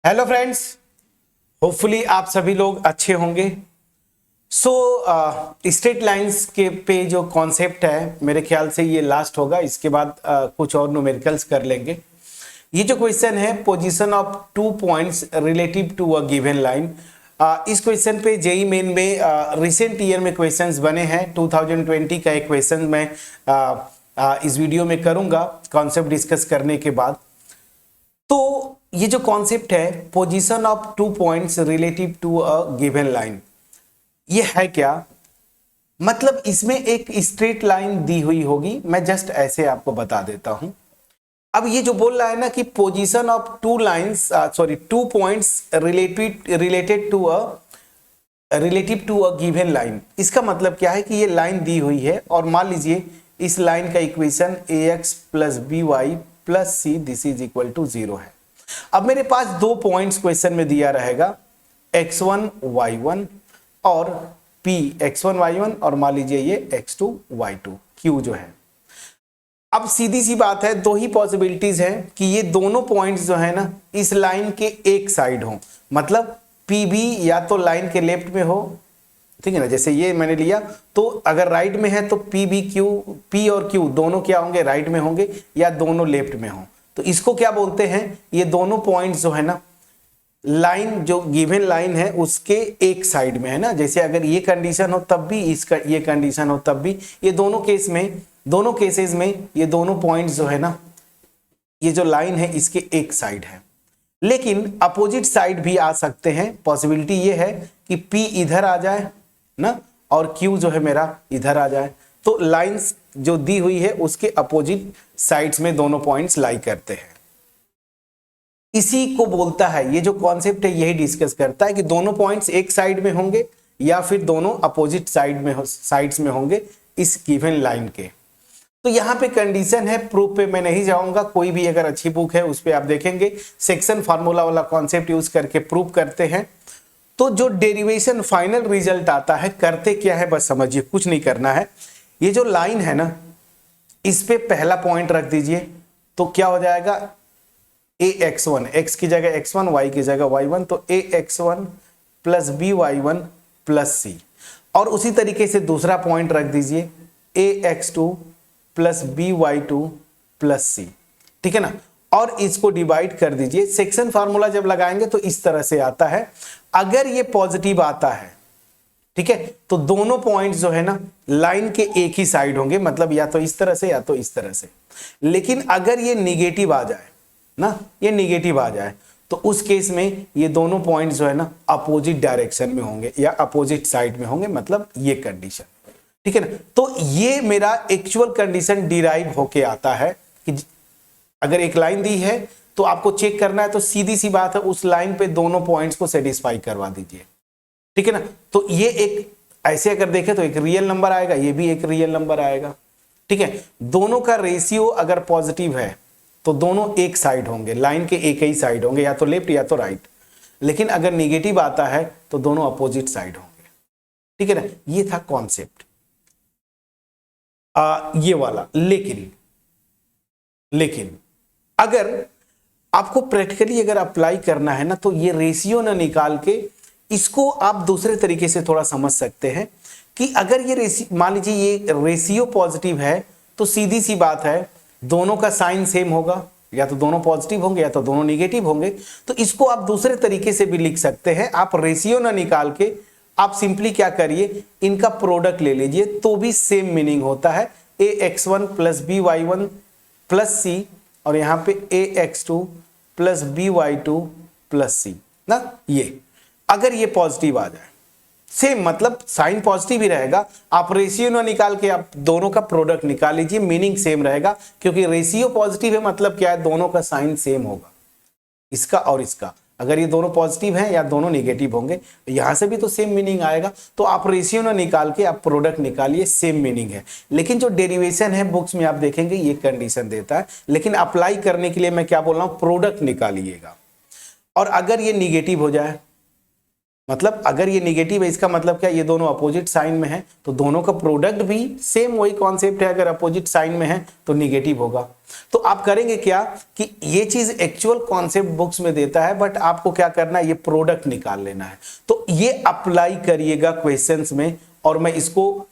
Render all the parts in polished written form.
Hello friends, hopefully आप सभी लोग अच्छे होंगे। स्ट्रेट लाइंस के पे जो कॉन्सेप्ट है मेरे ख्याल से ये लास्ट होगा। इसके बाद कुछ और न्यूमेरिकल्स कर लेंगे। ये जो क्वेश्चन है position of 2 points relative to a given line, इस क्वेश्चन पे जेई मेन में रिसेंट ईयर में क्वेश्चंस बने हैं। 2020 का एक क्वेश्चन मैं इस वीडियो में करूंगा कॉन्सेप्ट डिस्कस करने के बाद। तो ये जो कॉन्सेप्ट है position of 2 points relative to a given line, ये है क्या? मतलब इसमें एक स्ट्रेट लाइन दी हुई होगी। मैं जस्ट ऐसे आपको बता देता हूं। अब ये जो बोल रहा है ना कि position of 2 points related to a given line, इसका मतलब क्या है कि ये लाइन दी हुई है और मान लीजिए इस लाइन का equation ax plus B Y plus C this is equal to 0 है। अब मेरे पास 2 पॉइंट्स क्वेश्चन में दिया रहेगा x1 y1 और p x1 y1 और मान लीजिए ये x2 y2 q जो है। अब सीधी सी बात है, दो ही पॉसिबिलिटीज हैं कि ये दोनों पॉइंट्स जो है ना इस लाइन के एक साइड हो, मतलब पी भी या तो लाइन के लेफ्ट में हो, ठीक है ना। जैसे ये मैंने लिया तो अगर राइट में है तो पी और क्यू दोनों क्या होंगे, राइट में होंगे, या दोनों लेफ्ट में हो। तो इसको क्या बोलते हैं, ये दोनों पॉइंट्स जो है ना लाइन जो गिवन लाइन है उसके एक साइड में है ना। जैसे अगर ये कंडीशन हो तब भी, इसका ये कंडीशन हो तब भी, ये दोनों केसेस में ये दोनों पॉइंट्स जो है ना, ये जो लाइन है इसके एक साइड है। लेकिन अपोजिट साइड भी आ सकते हैं। पॉसिबिलिटी ये है कि P इधर आ जाए ना और Q जो है मेरा इधर आ जाए। तो लाइंस जो दी हुई है उसके अपोजिट साइड्स में दोनों पॉइंट्स लाई करते हैं। इसी को बोलता है, ये जो कॉन्सेप्ट है यही डिस्कस करता है कि दोनों पॉइंट्स एक साइड में होंगे या फिर दोनों अपोजिट साइड्स में होंगे इस गिवन लाइन के। तो यहां पे कंडीशन है, प्रूफ पे मैं नहीं जाऊंगा। कोई भी अगर अच्छी बुक है उस पे आप देखेंगे, सेक्शन फार्मूला वाला कॉन्सेप्ट यूज करके प्रूफ करते हैं। तो जो डेरिवेशन फाइनल रिजल्ट आता है, करते क्या है बस समझिए, कुछ नहीं करना है। ये जो लाइन है ना इस पे पहला पॉइंट रख दीजिए तो क्या हो जाएगा, ax1, x की जगह x1, y की जगह y1, तो ax1 plus B y1 plus सी। और उसी तरीके से दूसरा पॉइंट रख दीजिए ax2 plus B y2 plus सी, ठीक है ना। और इसको डिवाइड कर दीजिए। सेक्शन फार्मूला जब लगाएंगे तो इस तरह से आता है। अगर ये पॉजिटिव आता है, ठीक है, तो दोनों पॉइंट्स जो है ना लाइन के एक ही साइड होंगे, मतलब या तो इस तरह से या तो इस तरह से। लेकिन अगर ये निगेटिव आ जाए ना, ये निगेटिव आ जाए तो उस केस में ये दोनों पॉइंट्स जो है ना अपोजिट डायरेक्शन में होंगे या अपोजिट साइड में होंगे, मतलब ये कंडीशन, ठीक है ना। तो ये मेरा एक्चुअल कंडीशन डिराइव होके आता है कि अगर एक लाइन दी है तो आपको चेक करना है, तो सीधी सी बात है उस लाइन पे दोनों पॉइंट्स को सेटिस्फाई करवा दीजिए, ठीक है ना। तो ये एक ऐसे अगर देखें तो एक रियल नंबर आएगा, ये भी एक रियल नंबर आएगा, ठीक है। दोनों का रेशियो अगर पॉजिटिव है तो दोनों एक साइड होंगे, लाइन के एक ही साइड होंगे, या तो लेफ्ट या तो राइट। लेकिन अगर निगेटिव आता है तो दोनों अपोजिट साइड होंगे, ठीक है ना। ये था कॉन्सेप्ट ये वाला। लेकिन अगर आपको प्रैक्टिकली अगर अप्लाई करना है ना तो ये रेशियो ना निकाल के इसको आप दूसरे तरीके से थोड़ा समझ सकते हैं कि अगर ये मान लीजिए ये रेशियो पॉजिटिव है तो सीधी सी बात है दोनों का साइन सेम होगा, या तो दोनों पॉजिटिव होंगे या तो दोनों निगेटिव होंगे। तो इसको आप दूसरे तरीके से भी लिख सकते हैं। आप रेशियो ना निकाल के आप सिंपली क्या करिए, इनका प्रोडक्ट ले लीजिए तो भी सेम मीनिंग होता है। ax1 plus B y1 plus सी और यहां पे ax2 plus B y2 plus सी ना। ये अगर ये पॉजिटिव आ जाए सेम, मतलब साइन पॉजिटिव ही रहेगा, आप रेशियो ना निकाल के आप दोनों का प्रोडक्ट निकाल लीजिए, मीनिंग सेम रहेगा। क्योंकि रेशियो पॉजिटिव है मतलब क्या है, दोनों का साइन सेम होगा, इसका और इसका। अगर ये दोनों पॉजिटिव हैं या दोनों निगेटिव होंगे, यहां से भी तो सेम मीनिंग आएगा। तो आप रेशियो ना निकाल के आप प्रोडक्ट निकालिए, सेम मीनिंग है। लेकिन जो डेरिवेशन है बुक्स में आप देखेंगे ये कंडीशन देता है, लेकिन अप्लाई करने के लिए मैं क्या बोल रहा हूं, प्रोडक्ट निकालिएगा। और अगर ये निगेटिव हो जाए मतलब अगर ये निगेटिव है इसका मतलब क्या, ये दोनों अपोजिट साइन में है तो दोनों का प्रोडक्ट भी सेम वही कॉन्सेप्ट है, अगर अपोजिट साइन में है तो निगेटिव होगा। तो आप करेंगे क्या कि ये चीज एक्चुअल कॉन्सेप्ट बुक्स में देता है, बट आपको क्या करना है, ये प्रोडक्ट निकाल लेना है। तो ये अप्लाई करिएगा क्वेश्चंस में, और मैं इसको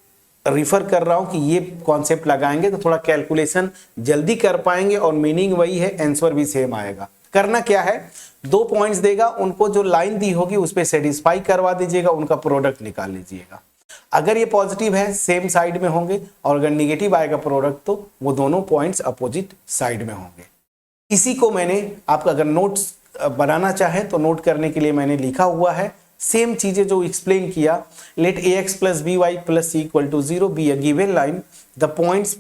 रिफर कर रहा हूं कि ये कॉन्सेप्ट लगाएंगे तो थोड़ा कैलकुलेशन जल्दी कर पाएंगे और मीनिंग वही है, आंसर भी सेम आएगा। करना क्या है, 2 पॉइंट्स देगा, उनको जो लाइन दी होगी उस पर सेटिस्फाई करवा दीजिएगा, उनका प्रोडक्ट निकाल लीजिएगा। अगर ये पॉजिटिव है सेम साइड में होंगे, और अगर निगेटिव आएगा प्रोडक्ट तो वो दोनों पॉइंट्स अपोजिट साइड में होंगे। इसी को मैंने आपका अगर नोट्स बनाना चाहे तो नोट करने के लिए मैंने लिखा हुआ है, सेम चीजें जो एक्सप्लेन किया। Let ax plus by plus c equal to 0 be a given line, the points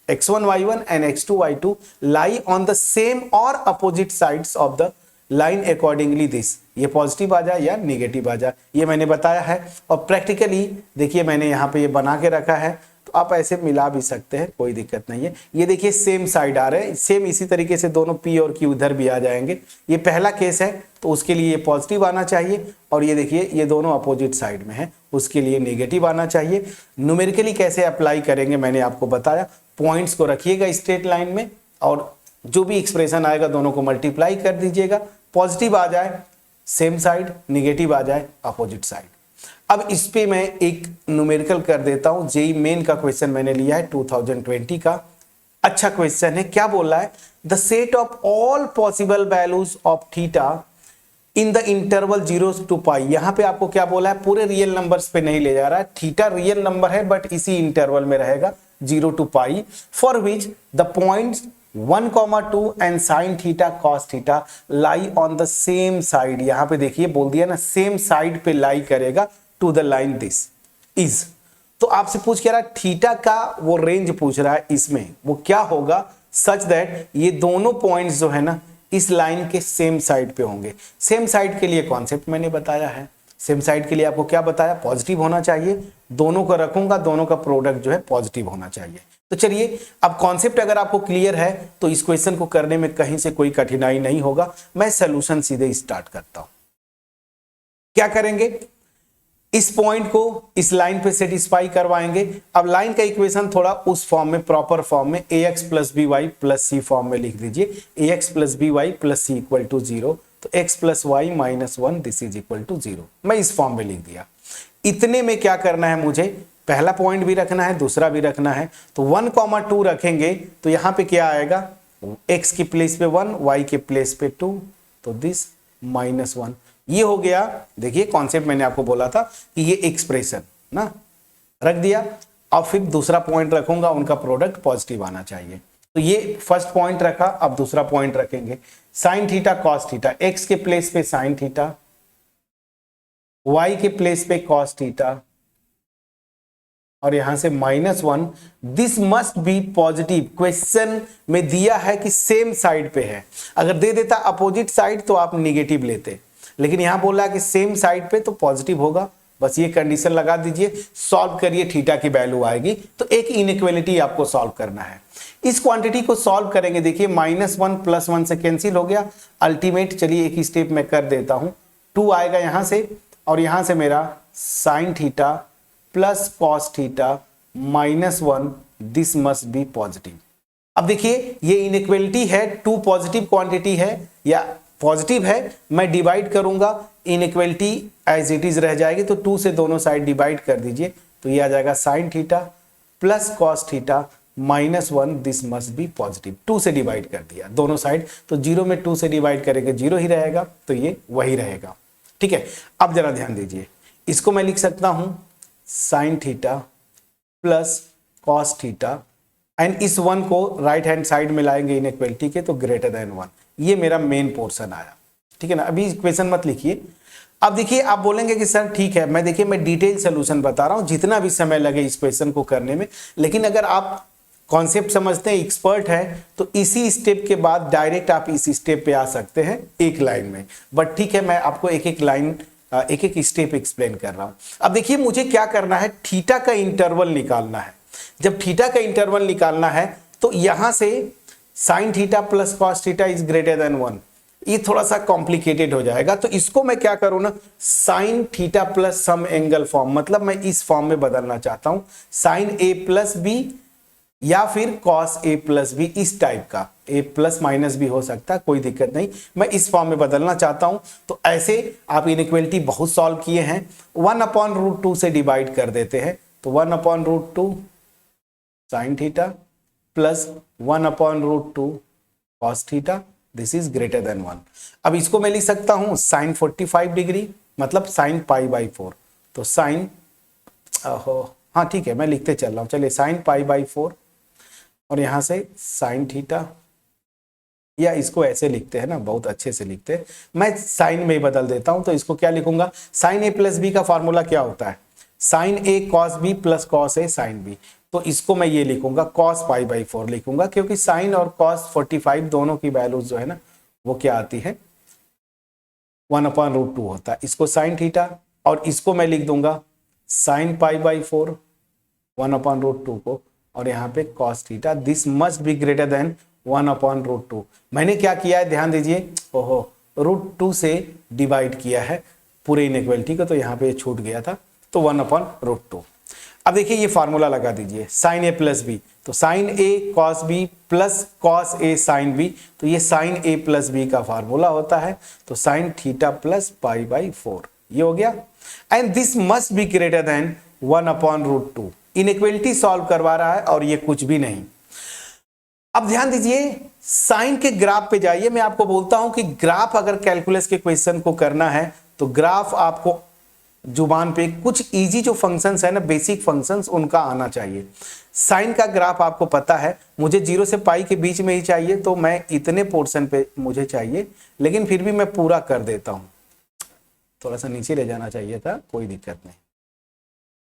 x1 y1 and x2 y2 lie on the same or opposite sides of the line accordingly this, ये positive आ जाए या negative आ जाए, ये मैंने बताया है। और practically देखिए मैंने यहाँ पे ये बना के रखा है, तो आप ऐसे मिला भी सकते हैं, कोई दिक्कत नहीं है। ये देखिए सेम साइड आ रहे हैं, सेम इसी तरीके से दोनों p और q उधर भी आ जाएंगे। ये पहला केस है तो उसके लिए ये पॉजिटिव आना चाहिए, और ये देखिए ये दोनों अपोजिट साइड में है, उसके लिए नेगेटिव आना चाहिए। न्यूमेरिकली कैसे अप्लाई करेंगे मैंने आपको बताया। पॉइंट्स को रखिएगा स्ट्रेट लाइन में, और जो भी एक्सप्रेशन आएगा दोनों को मल्टीप्लाई कर दीजिएगा। पॉजिटिव आ जाए सेम साइड, नेगेटिव आ जाए अपोजिट साइड। अब इस पे मैं एक न्यूमेरिकल कर देता हूं। जेई मेन का क्वेश्चन मैंने लिया है 2020 का, अच्छा क्वेश्चन है। क्या बोल रहा है, the set of all possible values of theta in the interval 0 to पाई। यहां पे आपको क्या बोला है, पूरे रियल नंबर्स पे नहीं ले जा रहा है, थीटा रियल नंबर है बट इसी इंटरवल में रहेगा 0 to pi, for which the points 1, 2 and sine theta cos theta lie on the same side. यहां पे देखिए बोल दिया ना, सेम साइड पे लाई करेगा to the line this is. तो आपसे पूछ क्या रहा है, थीटा का वो रेंज पूछ रहा है, इसमें वो क्या होगा सच दैट ये दोनों पॉइंट्स जो है ना इस लाइन के सेम साइड पे होंगे। सेम साइड के लिए कॉन्सेप्ट मैंने बताया है, सेम साइड के लिए आपको क्या बताया, पॉजिटिव होना चाहिए। दोनों को रखूंगा, दोनों का प्रोडक्ट जो है पॉजिटिव होना चाहिए। तो चलिए अब कॉन्सेप्ट अगर आपको क्लियर है तो इस क्वेश्चन को करने में कहीं से कोई कठिनाई नहीं होगा। मैं सॉल्यूशन सीधे स्टार्ट करता हूं। क्या करेंगे, इस पॉइंट को इस लाइन पे सेटिस्फाई करवाएंगे। अब लाइन का इक्वेशन थोड़ा उस फॉर्म में, प्रॉपर फॉर्म में ax plus B Y plus C form में लिख दीजिए। ax plus B Y plus C equal to 0, तो x plus Y minus 1 this is equal to 0। मैं इस फॉर्म में लिख दिया। इतने में क्या करना है, मुझे पहला पॉइंट भी रखना है, दूसरा भी रखना है। तो 1, 2 रखेंगे तो यहां पे क्या आएगा, x की प्लेस पे 1, y के प्लेस पे 2, तो दिस माइनस 1। ये हो गया। देखिए कॉन्सेप्ट मैंने आपको बोला था कि ये एक्सप्रेशन ना रख दिया। अब फिर दूसरा पॉइंट रखूंगा, उनका प्रोडक्ट पॉजिटिव आना चाहिए। तो ये फर्स्ट पॉइंट रखा, अब दूसरा पॉइंट रखेंगे। Sine theta cos theta, x के प्लेस पे साइन थीटा, वाई के प्लेस पे कॉस थीटा, और यहां से -1। This must be positive. Question में दिया है कि सेम साइड पे है, अगर दे देता अपोजिट साइड तो आप निगेटिव लेते, लेकिन यहां बोला कि सेम साइड पे तो पॉजिटिव होगा। बस ये कंडीशन लगा दीजिए, सॉल्व करिए, थीटा की वैल्यू आएगी। तो एक इनइक्वालिटी आपको सॉल्व करना है। इस क्वांटिटी को सॉल्व करेंगे, देखिए -1 + 1 से कैंसिल हो गया। अल्टीमेट चलिए एक स्टेप में कर देता हूं, 2 आएगा यहां से, और यहां से मेरा sign theta plus cos theta -1, this must be positive. अब देखिए ये इनइक्वालिटी है, 2 पॉजिटिव क्वांटिटी है या पॉजिटिव है, मैं डिवाइड करूंगा, इनइक्वालिटी एज इट इज रह जाएगी। तो 2 से दोनों साइड डिवाइड कर दीजिए, तो ये आ जाएगा sign theta plus cos theta -1, this must be positive. 2 से डिवाइड कर दिया दोनों साइड, तो 0 में 2 से डिवाइड करेंगे 0 ही रहेगा, तो ये वही रहेगा। ठीक है, अब जरा ध्यान दीजिए, इसको मैं लिख सकता हूं sign theta plus cos theta, and इस 1 को राइट हैंड साइड में लाएंगे इनइक्वालिटी के, तो ग्रेटर देन 1। ये मेरा मेन पोर्शन आया। ठीक है ना, अभी इक्वेशन मत लिखिए। अब देखिए आप बोलेंगे कि सर ठीक है, मैं देखिए मैं डिटेल सोल्यूशन बता रहा हूं, जितना भी समय लगे इस क्वेश्चन को करने में, लेकिन अगर आप कॉन्सेप्ट समझते हैं, एक्सपर्ट है, तो इसी स्टेप के बाद डायरेक्ट आप इस स्टेप पे आ सकते हैं एक लाइन में। बट ठीक है, मैं आपको एक एक लाइन एक एक स्टेप एक्सप्लेन कर रहा हूं। अब देखिए मुझे क्या करना है, थीटा का इंटरवल निकालना है। जब थीटा का इंटरवल निकालना है तो यहां से sign theta plus cos theta is greater than 1, ये थोड़ा सा कॉम्प्लिकेटेड हो जाएगा। तो इसको मैं क्या करूं ना, sine theta plus some angle form, मतलब मैं इस फॉर्म में बदलना चाहता हूं, साइन ए प्लस बी या फिर कॉस ए प्लस बी, इस टाइप का, ए प्लस माइनस भी हो सकता है, कोई दिक्कत नहीं, मैं इस फॉर्म में बदलना चाहता हूं। तो ऐसे आप इनइक्वालिटी बहुत सॉल्व किए हैं, 1/√2 से डिवाइड कर देते हैं, तो 1/√2 sine theta plus 1/√2 cos theta, this is greater than 1। अब इसको मैं लिख सकता हूं साइन 45 डिग्री, मतलब साइन π/4, तो साइन, हाँ ठीक है, मैं लिखते चल रहा हूं, चलिए साइन π/4 और यहां से साइन थीटा, या इसको ऐसे लिखते हैं ना, बहुत अच्छे से लिखते हैं, मैं साइन में बदल देता हूं, तो इसको क्या लिखूंगा, साइन ए प्लस बी का फॉर्मूला क्या होता है, sign A cos B plus cos A sine B, तो इसको मैं ये लिखूंगा कॉस π/4 लिखूंगा, क्योंकि साइन और कॉस 45 दोनों की वैल्यूज जो है ना वो क्या आती है, 1/√2 होता है। इसको साइन थीटा और इसको मैं लिख दूंगा साइन π/4 1/√2 को, और यहाँ पे cos theta, this must be greater than 1/√2। मैंने क्या किया है, ध्यान दीजिए, ओहो, √2 से डिवाइड किया है पूरे इनइक्वालिटी को, तो यहाँ पे छूट गया था, तो 1/√2। अब देखिए ये फार्मूला लगा दीजिए, साइन ए प्लस बी, तो sign A cos B plus cos A sine B, तो ये साइन ए प्लस बी का फार्मूला होता है, तो साइन थीटा प्लस π/4, ये हो गया, and this must be greater than 1/√2। Inequality solve करवा रहा है और ये कुछ भी नहीं। अब ध्यान दीजिए, साइन के ग्राफ पे जाइए, मैं आपको बोलता हूं कि ग्राफ अगर कैलकुलस के क्वेश्चन को करना है तो ग्राफ आपको जुबान पे कुछ इजी जो फंक्शंस है ना, बेसिक फंक्शंस, उनका आना चाहिए। साइन का ग्राफ आपको पता है, मुझे 0 से पाई के बीच में ही चाहिए, तो मैं इतने पोर्शन पे मुझे चाहिए, लेकिन फिर भी मैं पूरा कर देता हूं। थोड़ा सा नीचे ले जाना चाहिए था, कोई दिक्कत नहीं,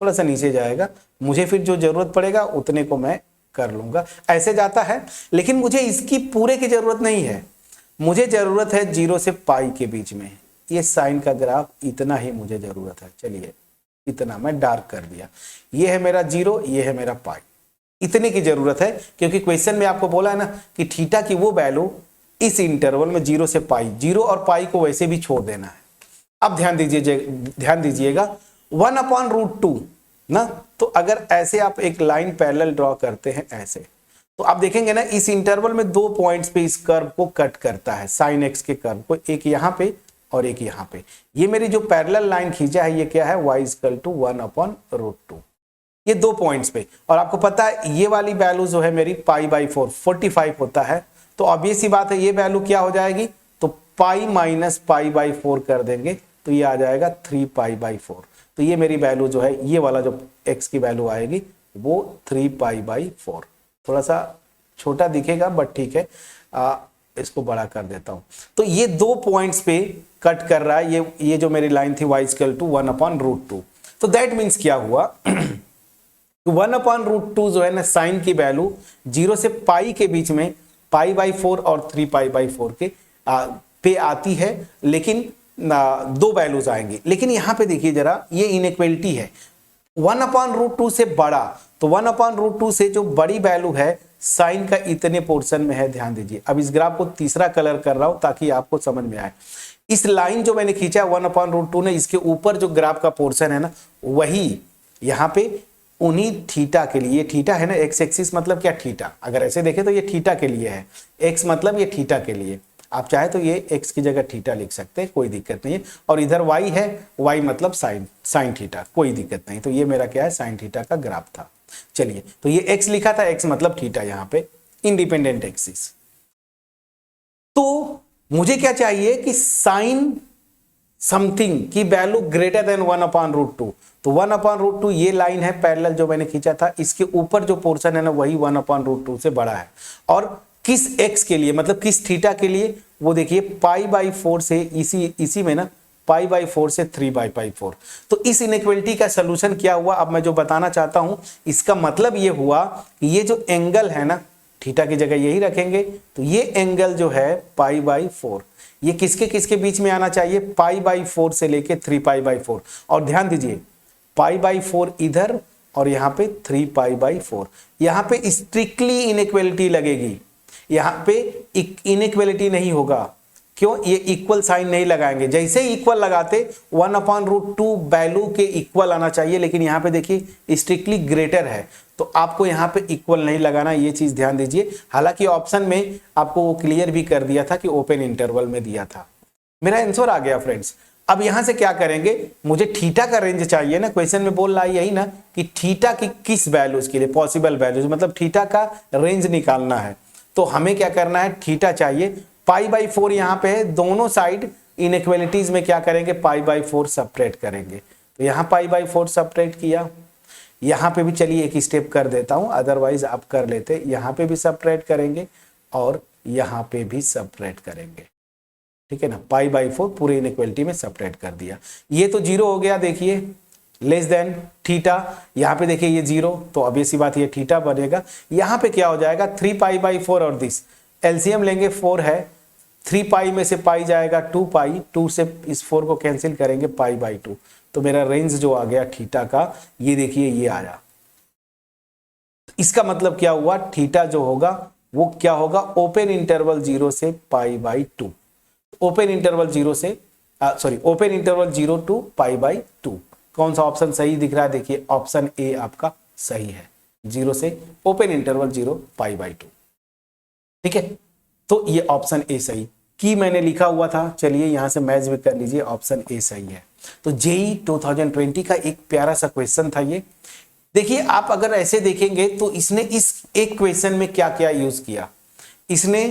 थोड़ा सा नीचे जाएगा, मुझे फिर जो जरूरत पड़ेगा उतने को मैं कर लूंगा, ऐसे जाता है, लेकिन मुझे इसकी पूरे की जरूरत नहीं है, मुझे जरूरत है 0 से पाई के बीच में, ये साइन का ग्राफ इतना ही मुझे जरूरत है। चलिए इतना मैं डार्क कर दिया, ये है मेरा 0, ये है मेरा पाई, इतने की जरूरत है, क्योंकि क्वेश्चन में आपको बोला है ना कि थीटा की वो वैल्यू इस इंटरवल में 0 से पाई, 0 और पाई को वैसे भी छोड़ देना है। अब ध्यान दीजिएगा 1/√2 ना, तो अगर ऐसे आप एक लाइन पैरेलल ड्रॉ करते हैं ऐसे, तो आप देखेंगे ना इस इंटरवल में 2 पॉइंट्स पे इस कर्व को कट करता है, साइन एक्स के कर्व को, एक यहाँ पे और एक यहाँ पे। ये मेरी जो पैरेलल लाइन खींचा है ये क्या है, y = 1/√2, ये 2 पॉइंट्स पे, और आपको पता है ये वाली वैल्यू जो है मेरी π/4 45 होता है, तो ऑब्वियस सी बात है ये वैल्यू क्या हो जाएगी, तो पाई माइनस π/4 कर देंगे, तो ये आ जाएगा 3π/4। तो ये मेरी वैल्यू जो है, ये वाला जो x की वैल्यू आएगी वो 3π/4, थोड़ा सा छोटा दिखेगा बट ठीक है, इसको बड़ा कर देता हूं। तो ये 2 पॉइंट्स पे कट कर रहा है, ये जो मेरी लाइन थी y = 1/√2। तो दैट मीन्स क्या हुआ, 1/√2 जो है ना साइन की वैल्यू 0 से पाई के बीच में π/4 और 3π/4 के पे आती है, लेकिन 2 वैल्यूज आएंगी। लेकिन यहां पे देखिए जरा, ये इनइक्वालिटी है, 1/√2 से बड़ा, तो 1/√2 से जो बड़ी वैल्यू है साइन का इतने पोर्शन में है, ध्यान दीजिए। अब इस ग्राफ को तीसरा कलर कर रहा हूं ताकि आपको समझ में आए। इस लाइन जो मैंने खींचा 1/√2 ने, इसके ऊपर जो ग्राफ का पोर्शन है ना, वही यहाँ पे उन्हीं थीटा के लिए, थीटा है ना, एक्स एक्सिस मतलब क्या, थीटा, अगर ऐसे देखें तो ये थीटा के लिए है, एक्स मतलब ये थीटा के लिए, आप चाहे तो ये x की जगह थीटा लिख सकते हैं, कोई दिक्कत नहीं है, और इधर y है, y मतलब साइन थीटा, कोई दिक्कत नहीं। तो ये मेरा क्या है, साइन थीटा का ग्राफ था। चलिए, तो ये x लिखा था, x मतलब थीटा, यहाँ पे इंडिपेंडेंट एक्सिस। तो मुझे क्या चाहिए कि साइन समथिंग की वैल्यू ग्रेटर देन 1/√2, तो 1/√2 ये लाइन है पैरेलल जो मैंने खींचा था, इसके ऊपर जो पोर्शन है ना वही 1/√2 से बड़ा है, और किस x के लिए, मतलब किस थीटा के लिए, वो देखिए π/4 से, इसी में ना π/4 से 3π/4। तो इस इनइक्वालिटी का सलूशन क्या हुआ, अब मैं जो बताना चाहता हूं, इसका मतलब ये हुआ कि ये जो एंगल है ना, थीटा की जगह यही रखेंगे, तो ये एंगल जो है π/4, ये किसके किसके बीच में आना चाहिए, π/4 से लेके 3π/4। और ध्यान दीजिए π/4 इधर और यहाँ पे 3π/4, यहाँ पे स्ट्रिक्टली इनइक्वालिटी लगेगी, यहाँ पे इनइक्वालिटी नहीं होगा, क्यों? ये इक्वल साइन नहीं लगाएंगे, जैसे ही इक्वल लगाते 1/√2 वैल्यू के इक्वल आना चाहिए, लेकिन यहाँ पे देखिए स्ट्रिक्टली ग्रेटर है, तो आपको यहाँ पे इक्वल नहीं लगाना, ये चीज ध्यान दीजिए। हालांकि ऑप्शन में आपको वो क्लियर भी कर दिया था कि ओपन इंटरवल में दिया था। मेरा आंसर आ गया फ्रेंड्स। अब यहां से क्या करेंगे, मुझे थीटा का रेंज चाहिए ना, क्वेश्चन में बोल रहा है यही ना कि थीटा की किस वैल्यूज के लिए पॉसिबल वैल्यूज, मतलब थीटा का रेंज निकालना है। तो हमें क्या करना है, थीटा चाहिए। π/4 यहाँ पे है, दोनों साइड इनइक्वालिटीज में क्या करेंगे, π/4 सब्ट्रैक्ट करेंगे। तो यहाँ π/4 सब्ट्रैक्ट किया, यहाँ पे भी चलिए एक स्टेप कर देता हूं, अदरवाइज आप कर लेते। यहाँ पे भी सब्ट्रैक्ट करेंगे और यहाँ पे भी सब्ट्रैक्ट करेंगे, ठीक है ना। π/4 पूरे इनइक्वालिटी में सब्ट्रैक्ट कर दिया। ये तो 0 हो गया, देखिए लेस देन थीटा, यहाँ पे देखिए ये 0, तो obvious सी बात ये थीटा बनेगा। यहाँ पे क्या हो जाएगा, 3π/4 और दिस एलसीएम लेंगे, 4 है, 3π में से पाई जाएगा 2π, 2 से इस 4 को कैंसिल करेंगे, π/2। तो मेरा रेंज जो आ गया थीटा का, ये देखिए ये आया। इसका मतलब क्या हुआ, थीटा जो होगा वो क्या होगा, ओपन इंटरवल 0 से π/2, ओपन इंटरवल 0 से ओपन इंटरवल 0 to π/2। कौन सा ऑप्शन सही दिख रहा है, देखिए ऑप्शन ए आपका सही है, 0 से ओपन इंटरवल 0 π/2, ठीक है। तो ये ऑप्शन ए सही की मैंने लिखा हुआ था। चलिए यहां से मैच भी कर लीजिए, ऑप्शन ए सही है। तो जेई 2020 का एक प्यारा सा क्वेश्चन था ये। देखिए आप अगर ऐसे देखेंगे तो इसने इस एक क्वेश्चन में क्या क्या यूज किया, इसने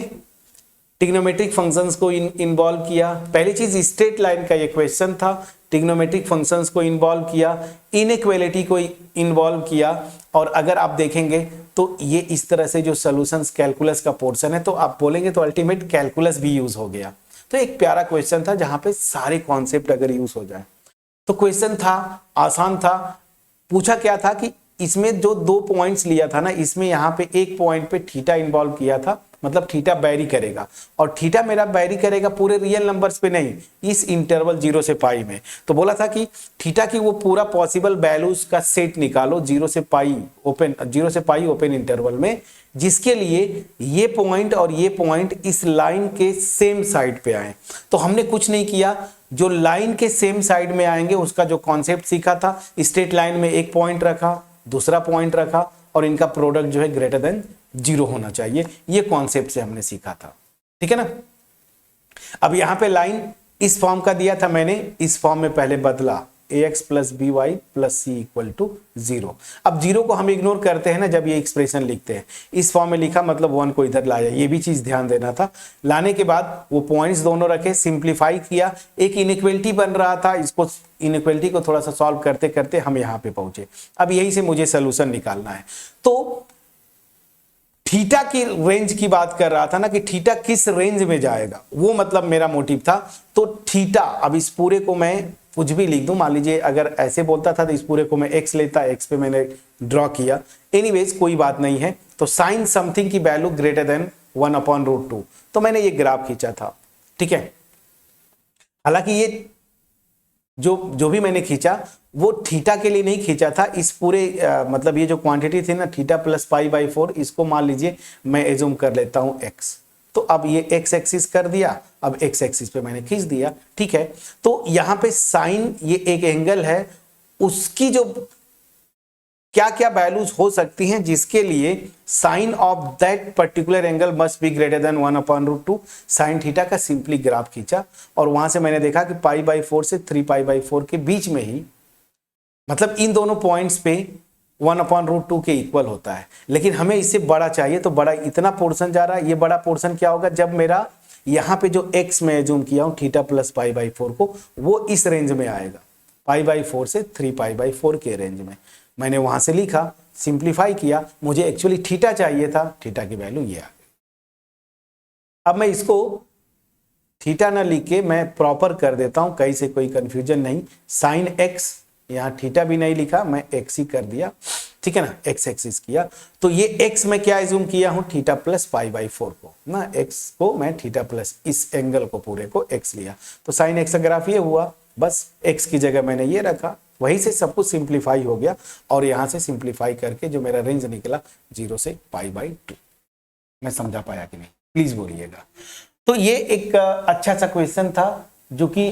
ट्रिग्नोमेट्रिक फंक्शंस को इन्वॉल्व किया। पहली चीज स्ट्रेट लाइन का ये क्वेश्चन था, ट्रिग्नोमेट्रिक फंक्शंस को इन्वॉल्व किया, इनइक्वालिटी को इन्वॉल्व किया। और अगर आप देखेंगे तो ये इस तरह से जो सॉल्यूशंस कैलकुलस का पोर्शन है, तो आप बोलेंगे तो अल्टीमेट कैलकुलस भी यूज हो गया। तो एक प्यारा क्वेश्चन था जहां पे सारे कॉन्सेप्ट अगर यूज हो जाए तो क्वेश्चन था, आसान था। पूछा क्या था कि इसमें जो 2 पॉइंट्स लिया था ना, इसमें यहाँ पे एक पॉइंट पे थीटा इन्वॉल्व किया था, मतलब थीटा बैरी करेगा, और थीटा मेरा बैरी करेगा पूरे रियल नंबर्स पे नहीं, इस इंटरवल 0 से पाई में। तो बोला था कि थीटा की वो पूरा पॉसिबल वैल्यूज का सेट निकालो 0 से पाई ओपन इंटरवल में, जिसके लिए ये पॉइंट और ये पॉइंट इस लाइन के सेम साइड पे आए। तो हमने कुछ नहीं किया, जो लाइन के सेम साइड में आएंगे उसका जो कॉन्सेप्ट सीखा था, स्ट्रेट लाइन में एक पॉइंट रखा, दूसरा पॉइंट रखा, और इनका प्रोडक्ट जो है ग्रेटर देन 0 होना चाहिए। ये कॉन्सेप्ट से हमने सीखा था, ठीक है ना। अब यहां पे लाइन इस फॉर्म का दिया था मैंने, इस फॉर्म में पहले बदला, ax + by + c = 0। अब 0 को हम इग्नोर करते हैं ना जब ये एक्सप्रेशन लिखते हैं, इस फॉर्म में लिखा मतलब 1 को इधर लाया, ये भी चीज ध्यान देना था। लाने के बाद वो पॉइंट्स दोनों रखे, सिंप्लीफाई किया, एक इनइक्वालिटी बन रहा था, इसको इनइक्वालिटी को थोड़ा सा सॉल्व करते करते हम यहाँ पे पहुंचे। अब यही से मुझे सोल्यूशन निकालना है। तो थीटा की रेंज की बात कर रहा था ना कि थीटा किस रेंज में जाएगा, वो मतलब मेरा मोटिव था। तो थीटा, अब इस पूरे को मैं कुछ भी लिख दूं, मान लीजिए अगर ऐसे बोलता था तो इस पूरे को मैं x लेता, x पे मैंने ड्रॉ किया, एनीवेज कोई बात नहीं है। तो साइन समथिंग की वैल्यू ग्रेटर देन 1/√2, तो मैंने ये ग्राफ खींचा था, ठीक है। हालांकि ये जो भी मैंने खींचा वो थीटा के लिए नहीं खींचा था, इस पूरे मतलब ये जो क्वांटिटी थी ना थीटा + π/4, इसको मान लीजिए मैं एज्यूम कर लेता हूं x। तो अब ये x एक्सिस कर दिया, अब x एक्सिस पे मैंने खींच दिया, ठीक है। तो यहां पे साइन, ये एक एंगल है, उसकी जो क्या क्या वैल्यूज हो सकती हैं जिसके लिए sine of that particular angle must be greater than 1/√2, sine theta का सिंपली ग्राफ खींचा, और वहां से मैंने देखा कि π/4 से 3π/4 के बीच में ही, मतलब इन दोनों पॉइंट्स पे 1/√2 के इक्वल होता है। लेकिन हमें इससे बड़ा चाहिए, तो बड़ा इतना पोर्शन जा रहा है। ये बड़ा पोर्शन क्या होगा, जब मेरा यहाँ पे जो x में एज्यूम किया हूँ थीटा + π/4 को, वो इस रेंज में आएगा, π/4 से 3π/4 के रेंज में। मैंने वहां से लिखा, सिंप्लीफाई किया, मुझे एक्चुअली थीटा चाहिए था, थीटा की वैल्यू ये आ गई। अब मैं इसको थीटा ना लिख के मैं प्रॉपर कर देता हूं, कहीं से कोई कंफ्यूजन नहीं। साइन x, यहाँ थीटा भी नहीं लिखा, मैं x ही कर दिया, ठीक है ना, x एक्सिस किया। तो ये x में क्या एज्यूम किया हूं, थीटा + π/4 को ना, x को मैं थीटा प्लस इस एंगल को पूरे को x लिया। तो साइन x का ग्राफ ये हुआ, बस x की जगह मैंने ये रखा, वहीं से सब कुछ सिंप्लीफाई हो गया। और यहां से सिंप्लीफाई करके जो मेरा रेंज निकला 0 से π/2। मैं समझा पाया कि नहीं, प्लीज बोलिएगा। तो ये एक अच्छा सा क्वेश्चन था जो कि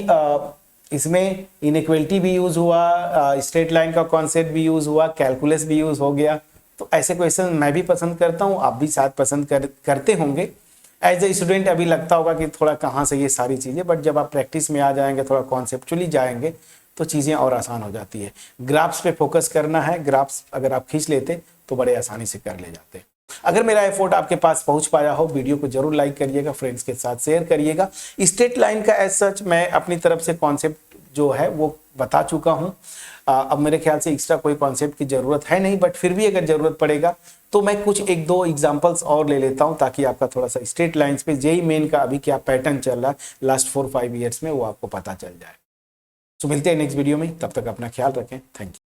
इसमें इनइक्वलिटी भी यूज हुआ, स्ट्रेट लाइन का कॉन्सेप्ट भी यूज हुआ, कैलकुलस भी यूज हो गया। तो ऐसे क्वेश्चन मैं भी पसंद करता हूँ, आप भी शायद पसंद करते होंगे। एज ए स्टूडेंट अभी लगता होगा कि थोड़ा कहाँ से ये सारी चीज़ें, बट जब आप प्रैक्टिस में आ जाएंगे, थोड़ा कॉन्सेप्चुअली जाएंगे तो चीज़ें और आसान हो जाती है। ग्राफ्स पे फोकस करना है, ग्राफ्स अगर आप खींच लेते तो बड़े आसानी से कर ले जाते। अगर मेरा एफर्ट आपके पास पहुंच पाया हो, वीडियो को जरूर लाइक करिएगा, फ्रेंड्स के साथ शेयर करिएगा। स्ट्रेट लाइन का एज सच मैं अपनी तरफ से कॉन्सेप्ट जो है वो बता चुका हूं। अब मेरे ख्याल से एक्स्ट्रा कोई कॉन्सेप्ट की जरूरत है नहीं, बट फिर भी अगर जरूरत पड़ेगा तो मैं कुछ एक दो एग्जांपल्स और ले लेता हूं ताकि आपका थोड़ा सा स्ट्रेट लाइंस पे जेईई मेन का अभी क्या पैटर्न चल रहा है लास्ट 4-5 ईयर्स में वो आपको पता चल जाए। तो मिलते हैं नेक्स्ट वीडियो में, तब तक अपना ख्याल रखें। Thank you.